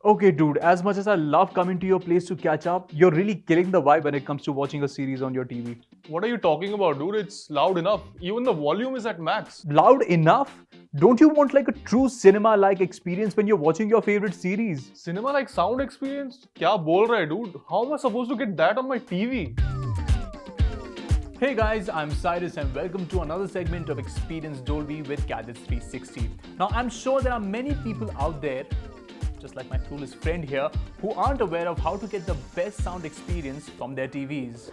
Okay, dude, as much as I love coming to your place to catch up, you're really killing the vibe when it comes to watching a series on your TV. What are you talking about, dude? It's loud enough. Even the volume is at max. Loud enough? Don't you want like a true cinema like experience when you're watching your favorite series? Cinema like sound experience? क्या बोल रहा है, dude? How am I supposed to get that on my TV? Hey guys, I'm Cyrus and welcome to another segment of Experience Dolby with Gadgets 360. Now, I'm sure there are many people out there, just like my clueless friend here, who aren't aware of how to get the best sound experience from their TVs.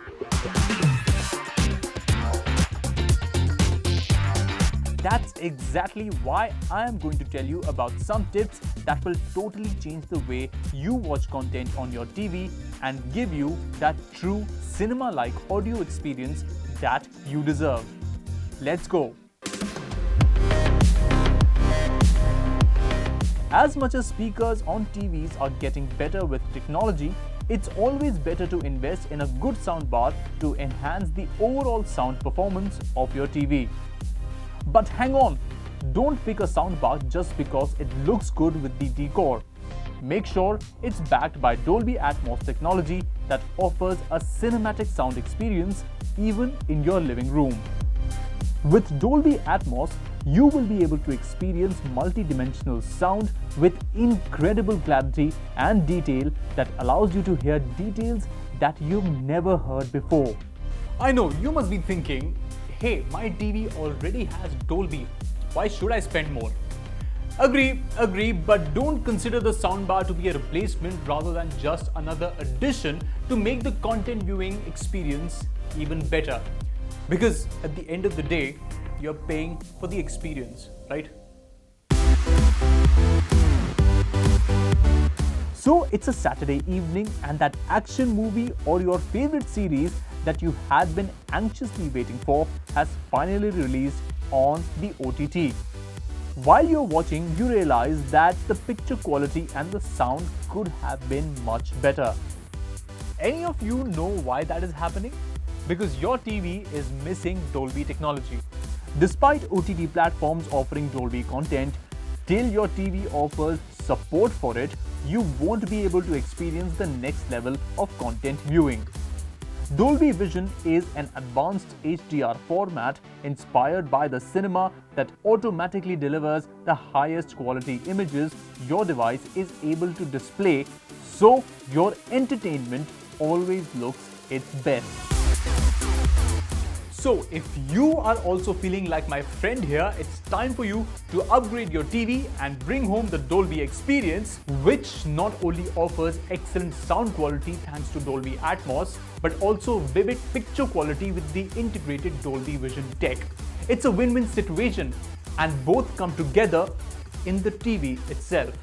That's exactly why I am going to tell you about some tips that will totally change the way you watch content on your TV and give you that true cinema-like audio experience that you deserve. Let's go! As much as speakers on TVs are getting better with technology, it's always better to invest in a good soundbar to enhance the overall sound performance of your TV. But hang on, don't pick a soundbar just because it looks good with the decor. Make sure it's backed by Dolby Atmos technology that offers a cinematic sound experience even in your living room. With Dolby Atmos, you will be able to experience multi-dimensional sound with incredible clarity and detail that allows you to hear details that you've never heard before. I know, you must be thinking, hey, my TV already has Dolby. Why should I spend more? Agree, but don't consider the soundbar to be a replacement rather than just another addition to make the content viewing experience even better. Because at the end of the day, you're paying for the experience, right? So it's a Saturday evening and that action movie or your favorite series that you had been anxiously waiting for has finally released on the OTT. While you're watching, you realize that the picture quality and the sound could have been much better. Any of you know why that is happening? Because your TV is missing Dolby technology. Despite OTT platforms offering Dolby content, till your TV offers support for it, you won't be able to experience the next level of content viewing. Dolby Vision is an advanced HDR format inspired by the cinema that automatically delivers the highest quality images your device is able to display, so your entertainment always looks its best. So if you are also feeling like my friend here, it's time for you to upgrade your TV and bring home the Dolby experience, which not only offers excellent sound quality thanks to Dolby Atmos, but also vivid picture quality with the integrated Dolby Vision tech. It's a win-win situation and both come together in the TV itself.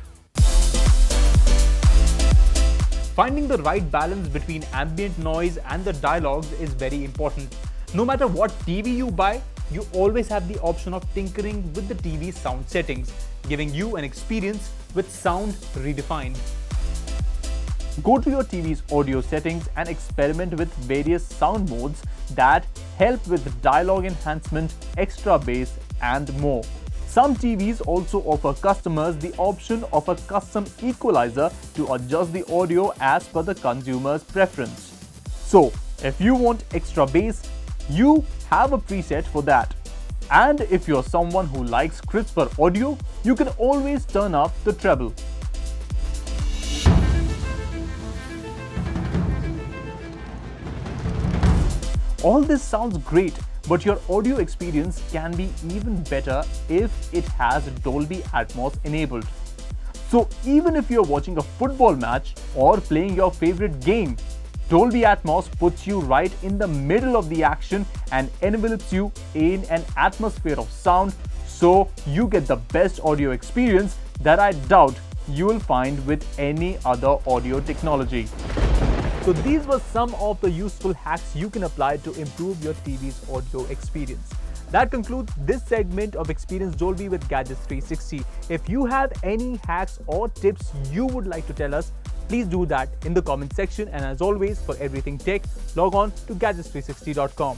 Finding the right balance between ambient noise and the dialogues is very important. No matter what TV you buy, you always have the option of tinkering with the TV sound settings, giving you an experience with sound redefined. Go to your TV's audio settings and experiment with various sound modes that help with dialogue enhancement, extra bass, and more. Some TVs also offer customers the option of a custom equalizer to adjust the audio as per the consumer's preference. So, if you want extra bass, you have a preset for that. And if you're someone who likes crisper audio, you can always turn up the treble. All this sounds great, but your audio experience can be even better if it has Dolby Atmos enabled. So even if you're watching a football match or playing your favorite game, Dolby Atmos puts you right in the middle of the action and envelops you in an atmosphere of sound, so you get the best audio experience that I doubt you will find with any other audio technology. So these were some of the useful hacks you can apply to improve your TV's audio experience. That concludes this segment of Experience Dolby with Gadgets 360. If you have any hacks or tips you would like to tell us, please do that in the comment section, and as always, for everything tech, log on to gadgets360.com.